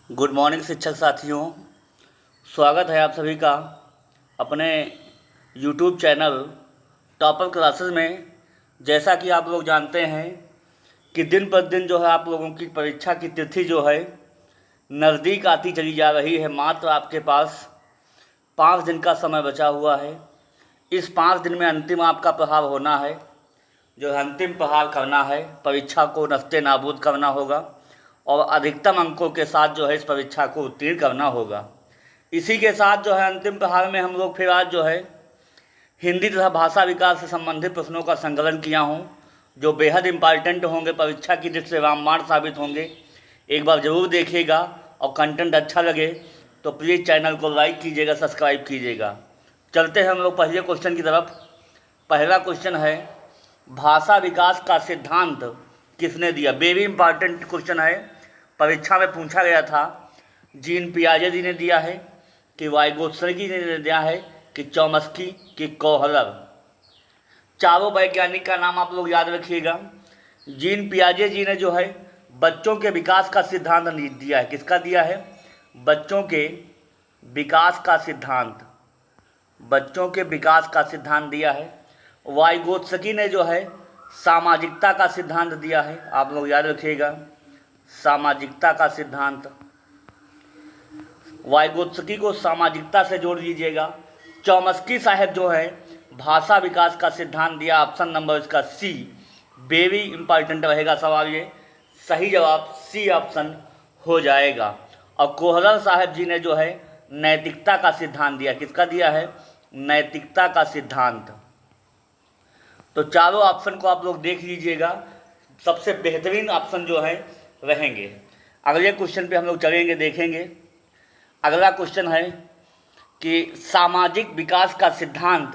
Good morning शिक्षक साथियों। स्वागत है आप सभी का अपने यूट्यूब चैनल टॉपर क्लासेस में। जैसा कि आप लोग जानते हैं कि दिन पर दिन जो है आप लोगों की परीक्षा की तिथि जो है नज़दीक आती चली जा रही है। मात्र आपके पास 5 दिन का समय बचा हुआ है। इस 5 दिन में अंतिम आपका प्रहार होना है, जो है अंतिम प्रहार करना है, परीक्षा को नस्ते नाबूद करना होगा और अधिकतम अंकों के साथ जो है इस परीक्षा को उत्तीर्ण करना होगा। इसी के साथ जो है अंतिम प्रहार में हम लोग फिर आज जो है हिंदी तथा भाषा विकास से संबंधित प्रश्नों का संकलन किया हूँ, जो बेहद इम्पॉर्टेंट होंगे, परीक्षा की दृष्टि से रामबाण साबित होंगे। एक बार ज़रूर देखिएगा और कंटेंट अच्छा लगे तो प्लीज़ चैनल को लाइक कीजिएगा, सब्सक्राइब कीजिएगा। चलते हैं हम लोग पहले क्वेश्चन की तरफ। पहला क्वेश्चन है, भाषा विकास का सिद्धांत किसने दिया? वेरी इंपॉर्टेंट क्वेश्चन है, परीक्षा में पूछा गया था। जीन पियाजे जी ने दिया है कि वाइगोत्स्की ने दिया है कि चॉम्स्की कि कोहलर? चारों वैज्ञानिक का नाम आप लोग याद रखिएगा। जीन पियाजे जी ने जो है बच्चों के विकास का सिद्धांत दिया है। किसका दिया है? बच्चों के विकास का सिद्धांत, बच्चों के विकास का सिद्धांत दिया है। वाइगोत्स्की ने जो है सामाजिकता का सिद्धांत दिया है। आप लोग याद रखिएगा, सामाजिकता का सिद्धांत। वाइगोत्स्की को सामाजिकता से जोड़ दीजिएगा। चॉम्स्की साहब जो है भाषा विकास का सिद्धांत दिया। ऑप्शन नंबर इसका सी, वेरी इंपॉर्टेंट रहेगा सवाल ये। सही जवाब सी ऑप्शन हो जाएगा। और कोहलर साहब जी ने जो है नैतिकता का सिद्धांत दिया। किसका दिया है? नैतिकता का सिद्धांत। तो चारों ऑप्शन को आप लोग देख लीजिएगा, सबसे बेहतरीन ऑप्शन जो है रहेंगे। अगले क्वेश्चन पे हम लोग चलेंगे, देखेंगे। अगला क्वेश्चन है कि सामाजिक विकास का सिद्धांत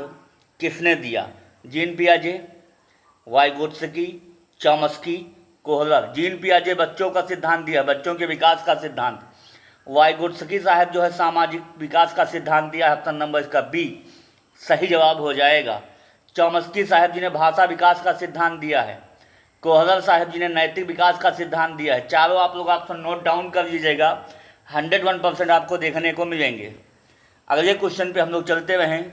किसने दिया? जीन पियाजे, वाइगोत्स्की, चॉम्स्की, कोहलर। जीन पियाजे बच्चों का सिद्धांत दिया, बच्चों के विकास का सिद्धांत। वाइगोत्स्की साहब जो है सामाजिक विकास का सिद्धांत दिया। ऑप्शन नंबर इसका बी सही जवाब हो जाएगा। चॉम्स्की साहब जी ने भाषा विकास का सिद्धांत दिया है। कोहलर साहब जी ने नैतिक विकास का सिद्धांत दिया है। चारों आप लोग ऑप्शन नोट डाउन कर लीजिएगा, 101% आपको देखने को मिलेंगे। अगले क्वेश्चन पे हम लोग चलते रहें।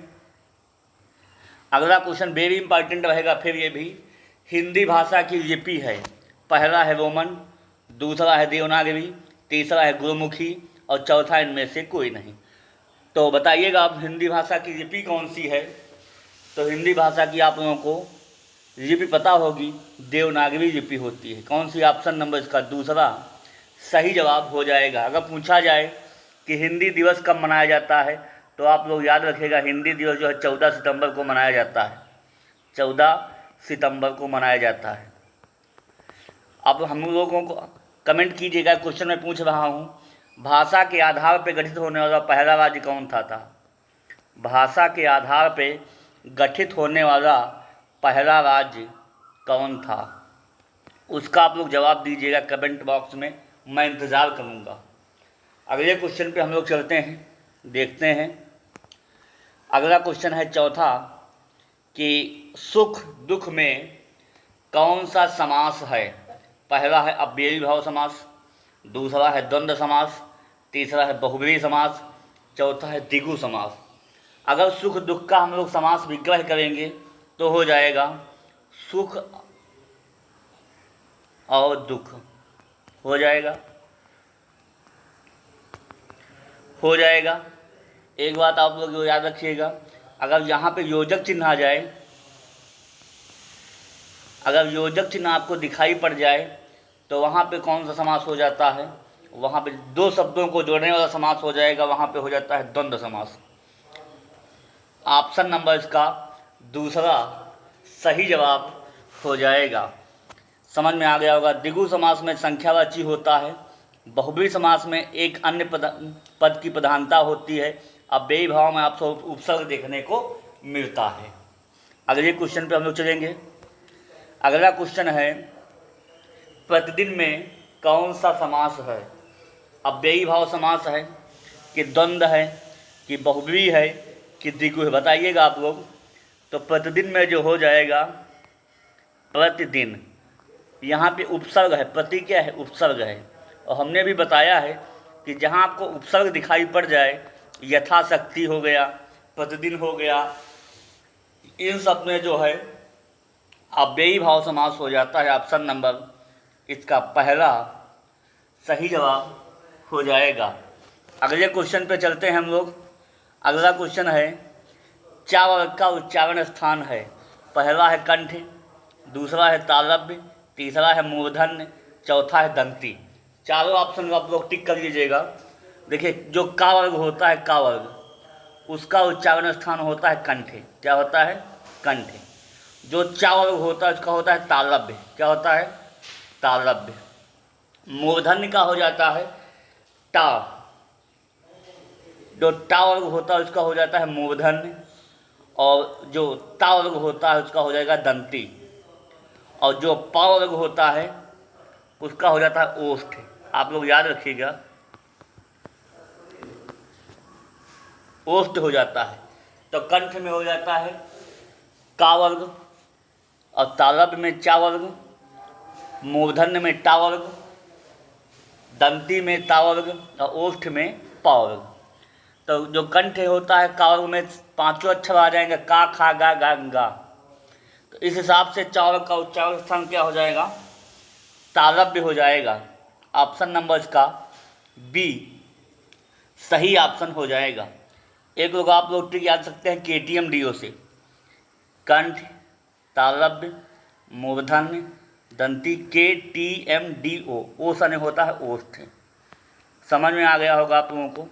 अगला क्वेश्चन वेरी इंपॉर्टेंट रहेगा फिर ये भी। हिंदी भाषा की लिपि है, पहला है रोमन, दूसरा है देवनागरी, तीसरा है गुरुमुखी और चौथा इनमें से कोई नहीं। तो बताइएगा आप हिंदी भाषा की लिपि कौन सी है? तो हिंदी भाषा की आप लोगों को लिपि पता होगी, देवनागरी लिपि होती है। कौन सी? ऑप्शन नंबर इसका दूसरा सही जवाब हो जाएगा। अगर पूछा जाए कि हिंदी दिवस कब मनाया जाता है तो आप लोग याद रखिएगा, हिंदी दिवस जो है 14 सितंबर को मनाया जाता है। 14 सितंबर को मनाया जाता है। अब हम लोगों को कमेंट कीजिएगा, क्वेश्चन मैं पूछ रहा हूँ, भाषा के आधार पर गठित होने वाला पहला राज्य कौन था? भाषा के आधार पर गठित होने वाला पहला राज्य कौन था? उसका आप लोग जवाब दीजिएगा कमेंट बॉक्स में, मैं इंतज़ार करूँगा। अगले क्वेश्चन पे हम लोग चलते हैं, देखते हैं। अगला क्वेश्चन है चौथा कि सुख दुख में कौन सा समास है? पहला है अव्ययी भाव समास, दूसरा है द्वंद्व समास, तीसरा है बहुब्रीहि समास, चौथा है द्विगु समास। अगर सुख दुख का हम लोग समास विग्रह करेंगे तो हो जाएगा सुख और दुख। हो जाएगा, हो जाएगा। एक बात आप लोग याद रखिएगा, अगर यहाँ पे योजक चिन्ह आ जाए, अगर योजक चिन्ह आपको दिखाई पड़ जाए तो वहाँ पे कौन सा समास हो जाता है? वहाँ पे दो शब्दों को जोड़ने वाला समास हो जाएगा, वहाँ पे हो जाता है द्वंद्व समास। ऑप्शन नंबर इसका दूसरा सही जवाब हो जाएगा। समझ में आ गया होगा। द्विगु समास में संख्यावाची होता है, बहुब्रीहि समास में एक अन्य पद की प्रधानता होती है, अव्ययी भाव में आपको उपसर्ग देखने को मिलता है। अगले क्वेश्चन पे हम लोग चलेंगे। अगला क्वेश्चन है, प्रतिदिन में कौन सा समास है? अव्ययी भाव समास है कि द्वंद्व है कि बहुब्रीहि है कि द्विगु है? बताइएगा आप लोग। तो प्रतिदिन में जो हो जाएगा प्रतिदिन, यहाँ पे उपसर्ग है, प्रति क्या है? उपसर्ग है। और हमने भी बताया है कि जहाँ आपको उपसर्ग दिखाई पड़ जाए, यथाशक्ति हो गया, प्रतिदिन हो गया, इन सब में जो है अव्ययी भाव समास हो जाता है। ऑप्शन नंबर इसका पहला सही जवाब हो जाएगा। अगले क्वेश्चन पे चलते हैं हम लोग। अगला क्वेश्चन है चा वर्ग का उच्चारण स्थान है। पहला है कंठ, दूसरा है तालव्य, तीसरा है मूर्धन्य, चौथा है दंती। चारों ऑप्शन आप लोग टिक कर लीजिएगा। देखिए, जो का वर्ग होता है, का वर्ग, उसका उच्चारण स्थान होता है कंठ। क्या होता है? कंठ। जो चा वर्ग होता है उसका होता है तालव्य। क्या होता है? तालव्य। मूर्धन्य का हो जाता है टा। जो टा वर्ग होता है उसका हो जाता है मूर्धन्य, और जो ता वर्ग होता है उसका हो जाएगा दंती, और जो पा वर्ग होता है उसका हो जाता है ओष्ठ। आप लोग याद रखिएगा, ओष्ठ हो जाता है। तो कंठ में हो जाता है का वर्ग, और तालव्य में चा वर्ग, मूर्धन्य में टा वर्ग, दंती में ता वर्ग, और ओष्ठ में पा वर्ग। तो जो कंठ होता है, का वर्ग में पांचों अक्षर आ जाएंगे, का, खा, गा, गा, गा। तो इस हिसाब से चा वर्ग का उच्चारण स्थान क्या हो जाएगा? तालव्य हो जाएगा। ऑप्शन नंबर इसका बी सही ऑप्शन हो जाएगा। एक लोग आप लोग ट्रिक याद सकते हैं KTM DO से। कंठ, तालव्य, मूर्धन्य, दंती, KTM DO। ओ सने होता है ओष्ठ। समझ में आ गया होगा आप लोगों को।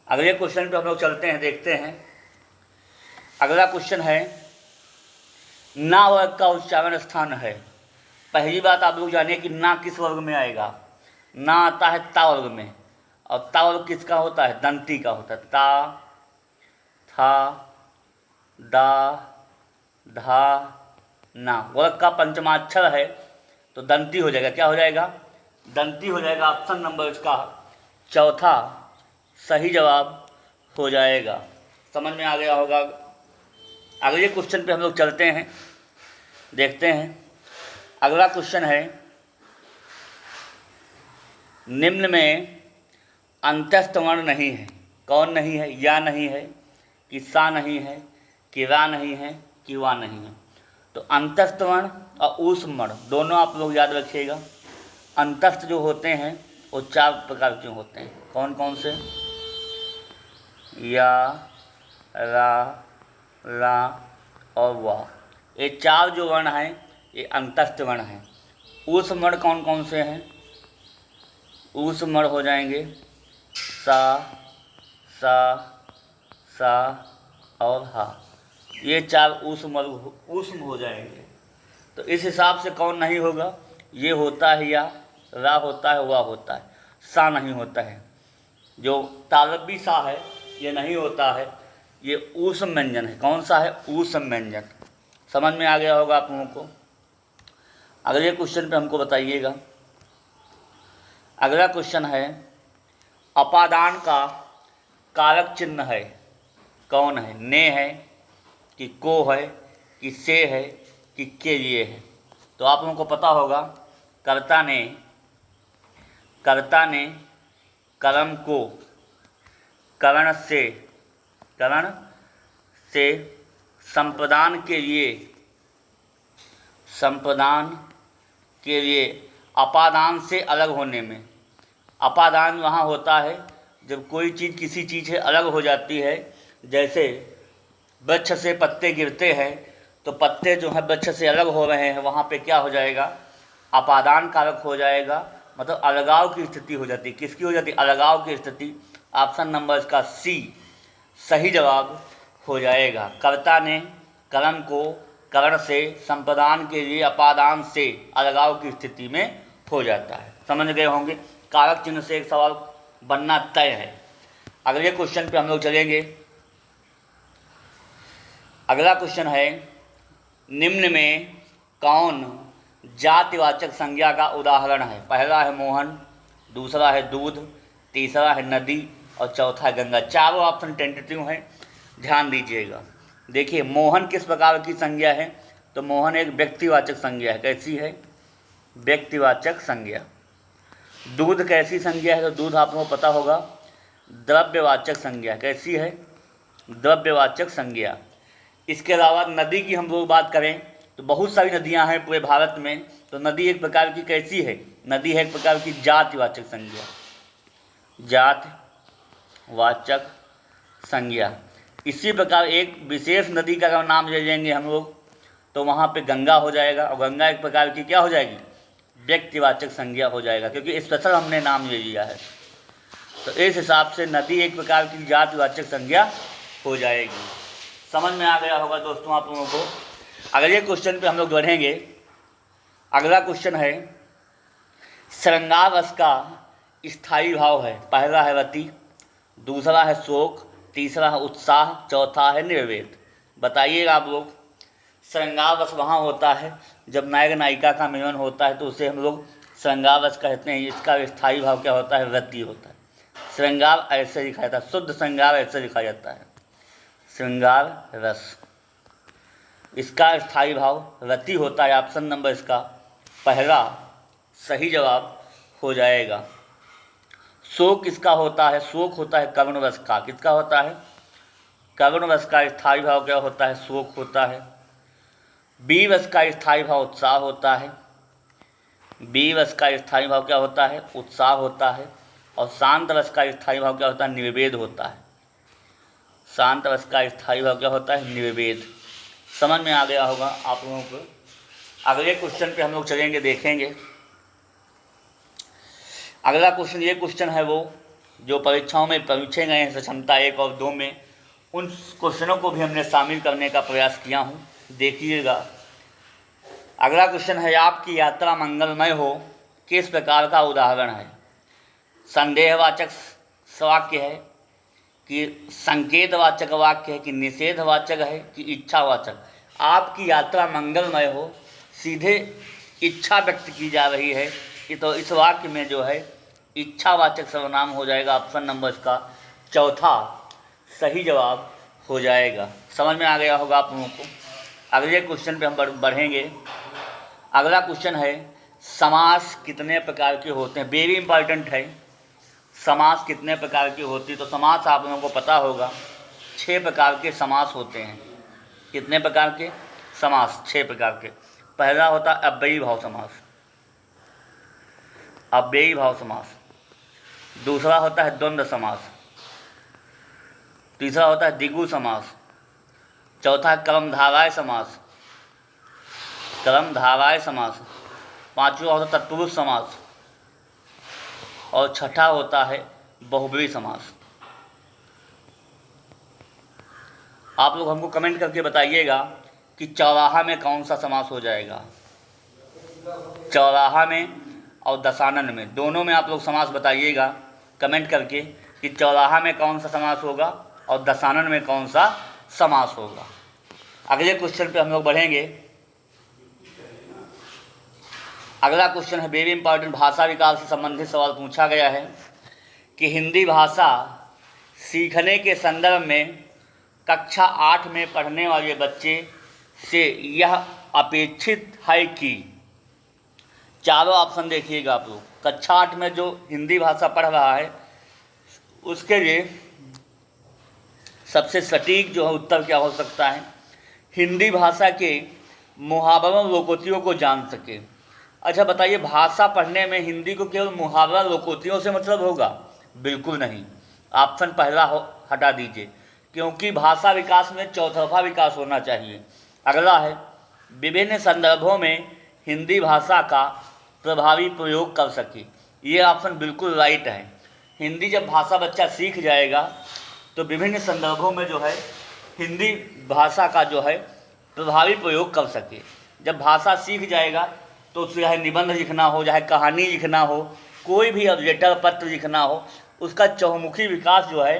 अगले क्वेश्चन पे हम लोग चलते हैं, देखते हैं। अगला क्वेश्चन है ना वर्ग का उच्चारण स्थान है। पहली बात आप लोग जानिए कि ना किस वर्ग में आएगा। ना आता है ता वर्ग में, और ता वर्ग किसका होता है? दंती का होता है। ता, था, दा, धा, ना। वर्ग का पंचमाक्षर है तो दंती हो जाएगा। क्या हो जाएगा? दंती हो जाएगा। ऑप्शन नंबर इसका चौथा सही जवाब हो जाएगा। समझ में आ गया होगा। अगले क्वेश्चन पे हम लोग चलते हैं, देखते हैं। अगला क्वेश्चन है निम्न में अंत्यस्थ वर्ण नहीं है। कौन नहीं है? या नहीं है, कि सा नहीं है, कि रा नहीं है, कि वा नहीं है। तो अंतस्थ वर्ण और ऊष्म वर्ण दोनों आप लोग याद रखिएगा। अंतस्थ जो होते हैं वो 4 प्रकार के होते हैं। कौन कौन से? या, रा, ला और वा। ये 4 जो वर्ण हैं ये अंतस्थ वर्ण हैं। ऊष्म वर्ण कौन कौन से हैं? ऊष्म वर्ण हो जाएंगे सा, सा और हा। ये 4 ऊष्म हो जाएंगे। तो इस हिसाब से कौन नहीं होगा? ये होता है या, रा होता है, वा होता है, सा नहीं होता है। जो तालव्य सा है ये नहीं होता है, ये ऊष्म व्यंजन है। कौन सा है? ऊष्म व्यंजन। समझ में आ गया होगा आप लोगों को। अगले क्वेश्चन पे हमको बताइएगा। अगला क्वेश्चन है अपादान का कारक चिन्ह है। कौन है? ने है, कि को है, कि से है, कि के लिए है। तो आप लोगों को पता होगा कर्ता ने कर्म को करण से संप्रदान के लिए अपादान से अलग होने में। अपादान वहाँ होता है जब कोई चीज़ किसी चीज़ से अलग हो जाती है। जैसे वृक्ष से पत्ते गिरते हैं तो पत्ते जो है वृक्ष से अलग हो रहे हैं, वहाँ पे क्या हो जाएगा? अपादान कारक हो जाएगा। मतलब अलगाव की स्थिति हो जाती है। किसकी हो जाती है? अलगाव की स्थिति। ऑप्शन नंबर इसका सी सही जवाब हो जाएगा। कर्ता ने कर्म को करण से संप्रदान के लिए अपादान से अलगाव की स्थिति में हो जाता है। समझ गए होंगे। कारक चिन्ह से एक सवाल बनना तय है। अगले क्वेश्चन पे हम लोग चलेंगे। अगला क्वेश्चन है निम्न में कौन जातिवाचक संज्ञा का उदाहरण है? पहला है मोहन, दूसरा है दूध, तीसरा है नदी और चौथा है गंगा। चारों ऑप्शन टेंटेटिव हैं, ध्यान दीजिएगा। देखिए, मोहन किस प्रकार की संज्ञा है? तो मोहन एक व्यक्तिवाचक संज्ञा है। कैसी है? व्यक्तिवाचक संज्ञा। दूध कैसी संज्ञा है? तो दूध आप लोगों को पता होगा द्रव्यवाचक संज्ञा। कैसी है? द्रव्यवाचक संज्ञा। इसके अलावा नदी की हम लोग बात करें तो बहुत सारी नदियां हैं पूरे भारत में। तो नदी एक प्रकार की कैसी है? नदी है एक प्रकार की जातिवाचक संज्ञा। जातवाचक संज्ञा। इसी प्रकार एक विशेष नदी का अगर नाम ले लेंगे हम लोग तो वहाँ पे गंगा हो जाएगा, और गंगा एक प्रकार की क्या हो जाएगी? व्यक्तिवाचक संज्ञा हो जाएगा, क्योंकि स्पेशल हमने नाम ले लिया है। तो इस हिसाब से नदी एक प्रकार की जातिवाचक संज्ञा हो जाएगी। समझ में आ गया होगा दोस्तों आप लोगों को। अगले क्वेश्चन पे हम लोग बढ़ेंगे। अगला क्वेश्चन है श्रृंगार रस का स्थायी भाव है। पहला है रति, दूसरा है शोक, तीसरा है उत्साह, चौथा है निर्वेद। बताइएगा आप लोग। श्रृंगार रस वहाँ होता है जब नायक नायिका का मिलन होता है, तो उसे हम लोग श्रृंगार रस कहते हैं। इसका स्थायी भाव क्या होता है? रति होता है। श्रृंगार ऐसे लिखा जाता है, शुद्ध श्रृंगार ऐसे लिखा जाता है, श्रृंगार रस। इसका स्थायी भाव रति होता है। ऑप्शन नंबर इसका पहला सही जवाब हो जाएगा। शोक इसका होता है, शोक होता है करुण रस का। किसका होता है? करुण रस का स्थायी भाव क्या होता है? शोक होता है। वीर रस का स्थायी भाव उत्साह होता है। वीर रस का स्थायी भाव क्या होता है? उत्साह होता है। और शांत रस का स्थायी भाव क्या होता है? निर्वेद होता है। शांत रस का स्थायी भाव क्या होता है? निर्वेद। समझ में आ गया होगा आप लोगों को। अगले क्वेश्चन पे हम लोग चलेंगे, देखेंगे। अगला क्वेश्चन, ये क्वेश्चन है वो जो परीक्षाओं में पूछे गए हैं क्षमता 1 और 2 में। उन क्वेश्चनों को भी हमने शामिल करने का प्रयास किया हूँ, देखिएगा। अगला क्वेश्चन है आपकी यात्रा मंगलमय हो किस प्रकार का उदाहरण है? संदेहवाचक वाक्य है कि संकेतवाचक वाक्य है कि निषेधवाचक है कि इच्छावाचक? आपकी यात्रा मंगलमय हो, सीधे इच्छा व्यक्त की जा रही है, तो इस वाक्य में जो है इच्छावाचक सर्वनाम हो जाएगा। ऑप्शन नंबर इसका चौथा सही जवाब हो जाएगा। समझ में आ गया होगा आप लोगों को। अगले क्वेश्चन पे हम बढ़ेंगे। अगला क्वेश्चन है समास कितने प्रकार के होते हैं? वेरी इंपॉर्टेंट है। समास कितने प्रकार की होती है? तो समास आप लोगों को पता होगा 6 प्रकार के समास होते हैं। कितने प्रकार के समास? 6 प्रकार के। पहला होता है अव्ययी भाव समास, अव्ययी भाव समास। दूसरा होता है द्वंद्व समास। तीसरा होता है द्विगु समास। चौथा है कर्मधारय समास, कर्मधारय समास। पांचवा होता है तत्पुरुष समास। और छठा होता है बहुब्रीहि समास। आप लोग हमको कमेंट करके बताइएगा कि चौराहा में कौन सा समास हो जाएगा। चौराहा में और दशानन में, दोनों में आप लोग समास बताइएगा कमेंट करके कि चौराहा में कौन सा समास होगा और दशानन में कौन सा समास होगा। अगले क्वेश्चन पे हम लोग बढ़ेंगे। अगला क्वेश्चन है वेरी इंपॉर्टेंट, भाषा विकास से संबंधित सवाल पूछा गया है कि हिंदी भाषा सीखने के संदर्भ में कक्षा 8 में पढ़ने वाले बच्चे से यह अपेक्षित है कि, चारों ऑप्शन देखिएगा आप लोग। कक्षा 8 में जो हिंदी भाषा पढ़ रहा है उसके लिए सबसे सटीक जो है उत्तर क्या हो सकता है? हिंदी भाषा के मुहावरों लोकोक्तियों को जान सके। अच्छा बताइए, भाषा पढ़ने में हिंदी को केवल मुहावरा लोकोक्तियों से मतलब होगा? बिल्कुल नहीं। ऑप्शन पहला हटा दीजिए, क्योंकि भाषा विकास में चौतरफा विकास होना चाहिए। अगला है विभिन्न संदर्भों में हिंदी भाषा का प्रभावी प्रयोग कर सके। ये ऑप्शन बिल्कुल राइट है। हिंदी जब भाषा बच्चा सीख जाएगा तो विभिन्न संदर्भों में जो है हिंदी भाषा का जो है प्रभावी प्रयोग कर सके। जब भाषा सीख जाएगा तो उससे चाहे निबंध लिखना हो, चाहे कहानी लिखना हो, कोई भी अब लेटर पत्र लिखना हो, उसका चहुमुखी विकास जो है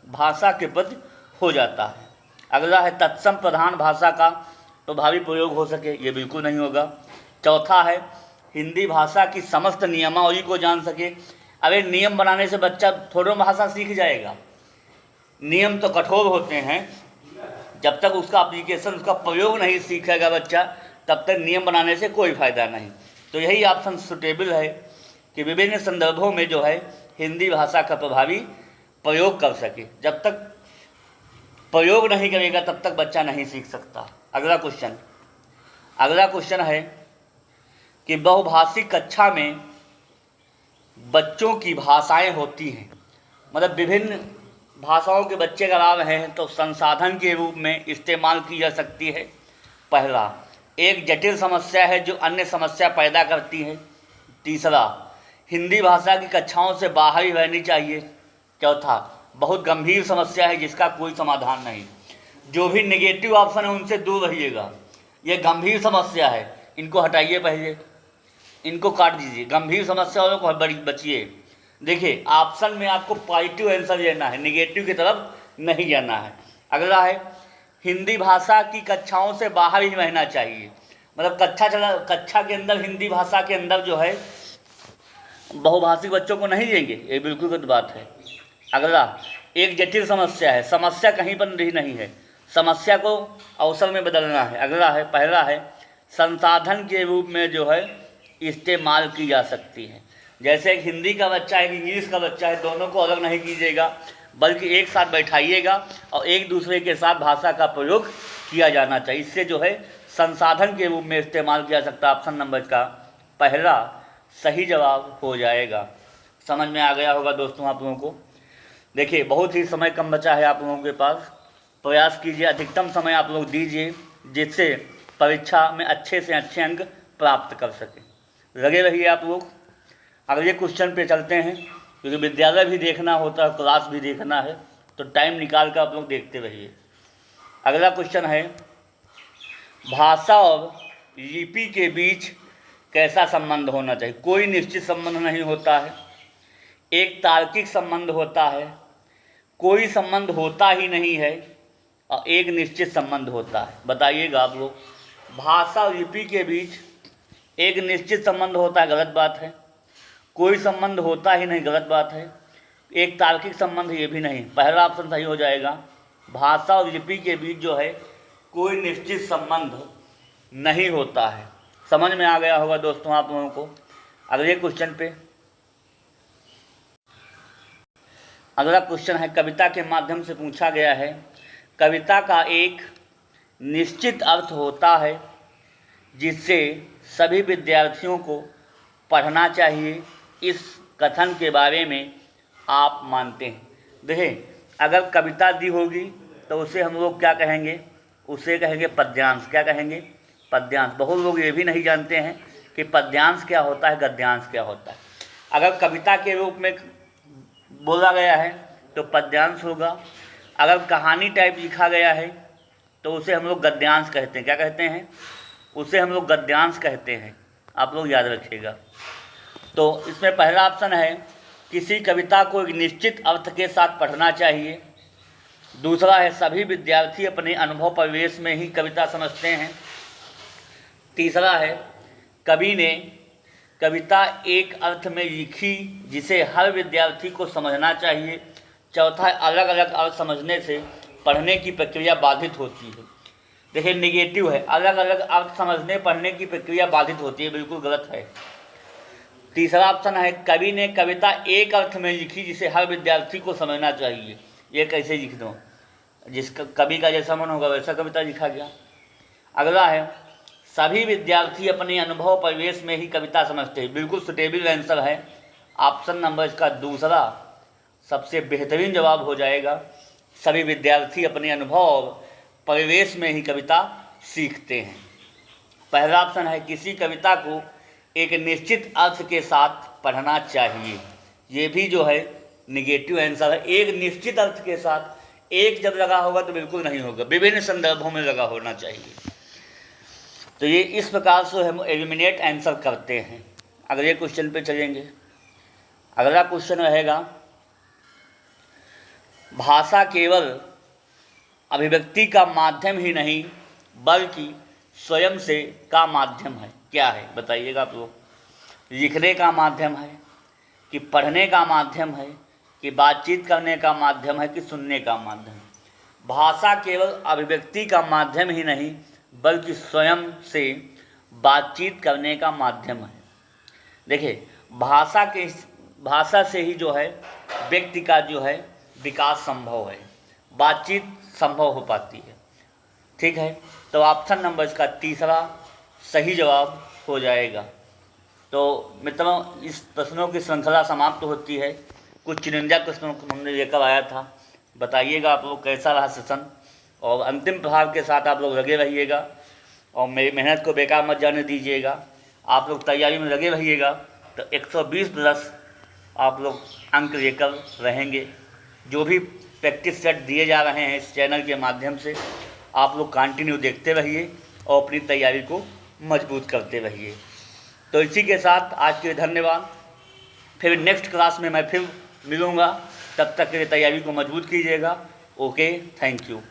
भाषा के प्रति हो जाता है। अगला है तत्सम प्रधान भाषा का प्रभावी प्रयोग हो सके। ये बिल्कुल नहीं होगा। चौथा है हिंदी भाषा की समस्त नियमावली को जान सके। अरे नियम बनाने से बच्चा थोड़ा भाषा सीख जाएगा। नियम तो कठोर होते हैं, जब तक उसका एप्लीकेशन, उसका प्रयोग नहीं सीखेगा बच्चा, तब तक नियम बनाने से कोई फ़ायदा नहीं। तो यही ऑप्शन सुटेबल है कि विभिन्न संदर्भों में जो है हिंदी भाषा का प्रभावी प्रयोग कर सके। जब तक प्रयोग नहीं करेगा तब तक बच्चा नहीं सीख सकता। अगला क्वेश्चन है कि बहुभाषिक कक्षा में बच्चों की भाषाएं होती हैं, मतलब विभिन्न भाषाओं के बच्चे अगर आ रहे हैं तो संसाधन के रूप में इस्तेमाल की जा सकती है। पहला, एक जटिल समस्या है जो अन्य समस्या पैदा करती है। तीसरा, हिंदी भाषा की कक्षाओं से बाहर ही रहनी चाहिए। चौथा, बहुत गंभीर समस्या है जिसका कोई समाधान नहीं। जो भी नेगेटिव ऑप्शन है उनसे दूर रहिएगा। ये गंभीर समस्या है, इनको हटाइए, पहले इनको काट दीजिए। गंभीर समस्या वालों को बड़ी बचिए। देखिए, ऑप्शन में आपको पॉजिटिव आंसर लेना है, नेगेटिव की तरफ नहीं जाना है। अगला है, हिंदी भाषा की कक्षाओं से बाहर ही रहना चाहिए, मतलब कक्षा के अंदर हिंदी भाषा के अंदर जो है बहुभाषिक बच्चों को नहीं देंगे, ये बिल्कुल गलत बात है। अगला, एक जटिल समस्या है, समस्या कहीं पर नहीं है, समस्या को अवसर में बदलना है। अगला है, पहला है, संसाधन के रूप में जो है इस्तेमाल की जा सकती है। जैसे एक हिंदी का बच्चा है, इंग्लिश का बच्चा है, दोनों को अलग नहीं कीजिएगा, बल्कि एक साथ बैठाइएगा और एक दूसरे के साथ भाषा का प्रयोग किया जाना चाहिए। इससे जो है संसाधन के रूप में इस्तेमाल किया जा सकता है। ऑप्शन नंबर का पहला सही जवाब हो जाएगा। समझ में आ गया होगा दोस्तों आप लोगों को। देखिए, बहुत ही समय कम बचा है आप लोगों के पास, प्रयास कीजिए, अधिकतम समय आप लोग दीजिए जिससे परीक्षा में अच्छे से अच्छे अंक प्राप्त कर सकें। लगे रहिए आप लोग। अगले क्वेश्चन पे चलते हैं, क्योंकि विद्यालय भी देखना होता है, क्लास भी देखना है, तो टाइम निकाल कर आप लोग देखते रहिए। अगला क्वेश्चन है, भाषा और लिपि के बीच कैसा संबंध होना चाहिए? कोई निश्चित संबंध नहीं होता है, एक तार्किक संबंध होता है, कोई संबंध होता ही नहीं है और एक निश्चित संबंध होता है। बताइएगा आप लोग। भाषा और लिपि के बीच एक निश्चित संबंध होता है, गलत बात है। कोई संबंध होता ही नहीं, गलत बात है। एक तार्किक संबंध, ये भी नहीं। पहला ऑप्शन सही हो जाएगा। भाषा और लिपि के बीच जो है कोई निश्चित संबंध नहीं होता है। समझ में आ गया होगा दोस्तों आप लोगों को। अगले क्वेश्चन पे, अगला क्वेश्चन है, कविता के माध्यम से पूछा गया है, कविता का एक निश्चित अर्थ होता है जिससे सभी विद्यार्थियों को पढ़ना चाहिए, इस कथन के बारे में आप मानते हैं? देखिए, अगर कविता दी होगी तो उसे हम लोग क्या कहेंगे? उसे कहेंगे पद्यांश। क्या कहेंगे? पद्यांश। बहुत लोग ये भी नहीं जानते हैं कि पद्यांश क्या होता है, गद्यांश क्या होता है। अगर कविता के रूप में बोला गया है तो पद्यांश होगा, अगर कहानी टाइप लिखा गया है तो उसे हम लोग गद्यांश कहते हैं। क्या कहते हैं? उसे हम लोग गद्यांश कहते हैं। आप लोग याद रखिएगा। तो इसमें पहला ऑप्शन है, किसी कविता को एक निश्चित अर्थ के साथ पढ़ना चाहिए। दूसरा है, सभी विद्यार्थी अपने अनुभव परिवेश में ही कविता समझते हैं। तीसरा है, कवि ने कविता एक अर्थ में लिखी जिसे हर विद्यार्थी को समझना चाहिए। चौथा है, अलग अलग अर्थ समझने से पढ़ने की प्रक्रिया बाधित होती है। देखिए, निगेटिव है, अलग अलग अर्थ समझने पढ़ने की प्रक्रिया बाधित होती है, बिल्कुल गलत है। तीसरा ऑप्शन है, कवि ने कविता एक अर्थ में लिखी जिसे हर विद्यार्थी को समझना चाहिए। ये कैसे लिख दो? जिसका कवि का जैसा मन होगा वैसा कविता लिखा गया। अगला है, सभी विद्यार्थी अपने अनुभव परिवेश में ही कविता समझते हैं। बिल्कुल सुटेबल आंसर है। ऑप्शन नंबर इसका दूसरा सबसे बेहतरीन जवाब हो जाएगा। सभी विद्यार्थी अपने अनुभव परिवेश में ही कविता सीखते हैं। पहला ऑप्शन है, किसी कविता को एक निश्चित अर्थ के साथ पढ़ना चाहिए। ये भी जो है निगेटिव आंसर है। एक निश्चित अर्थ के साथ एक जब लगा होगा तो बिल्कुल नहीं होगा, विभिन्न संदर्भों में लगा होना चाहिए। तो ये इस प्रकार से हम एलिमिनेट आंसर करते हैं। अगले क्वेश्चन पे चलेंगे। अगला क्वेश्चन रहेगा, भाषा केवल अभिव्यक्ति का माध्यम ही नहीं बल्कि स्वयं से का माध्यम है। क्या है बताइएगा आप लोग? लिखने का माध्यम है कि पढ़ने का माध्यम है कि बातचीत करने का माध्यम है कि सुनने का माध्यम है? भाषा केवल अभिव्यक्ति का माध्यम ही नहीं बल्कि स्वयं से बातचीत करने का माध्यम है। देखिए, भाषा से ही जो है व्यक्ति का जो है विकास संभव है, बातचीत संभव हो पाती है। ठीक है, तो ऑप्शन नंबर इसका तीसरा सही जवाब हो जाएगा। तो मित्रों, इस प्रश्नों की श्रृंखला समाप्त होती है। कुछ चुनिंदा प्रश्नों को हमने लेकर आया था। बताइएगा आप लोग कैसा रहा सेशन, और अंतिम प्रभाव के साथ आप लोग लगे रहिएगा और मेरी मेहनत को बेकार मत जाने दीजिएगा। आप लोग तैयारी में लगे रहिएगा तो 120 प्लस आप लोग अंक लेकर रहेंगे। जो भी प्रैक्टिस सेट दिए जा रहे हैं इस चैनल के माध्यम से आप लोग कंटिन्यू देखते रहिए और अपनी तैयारी को मजबूत करते रहिए। तो इसी के साथ आज के लिए धन्यवाद। फिर नेक्स्ट क्लास में मैं फिर मिलूँगा, तब तक के लिए तैयारी को मजबूत कीजिएगा। Okay, thank you.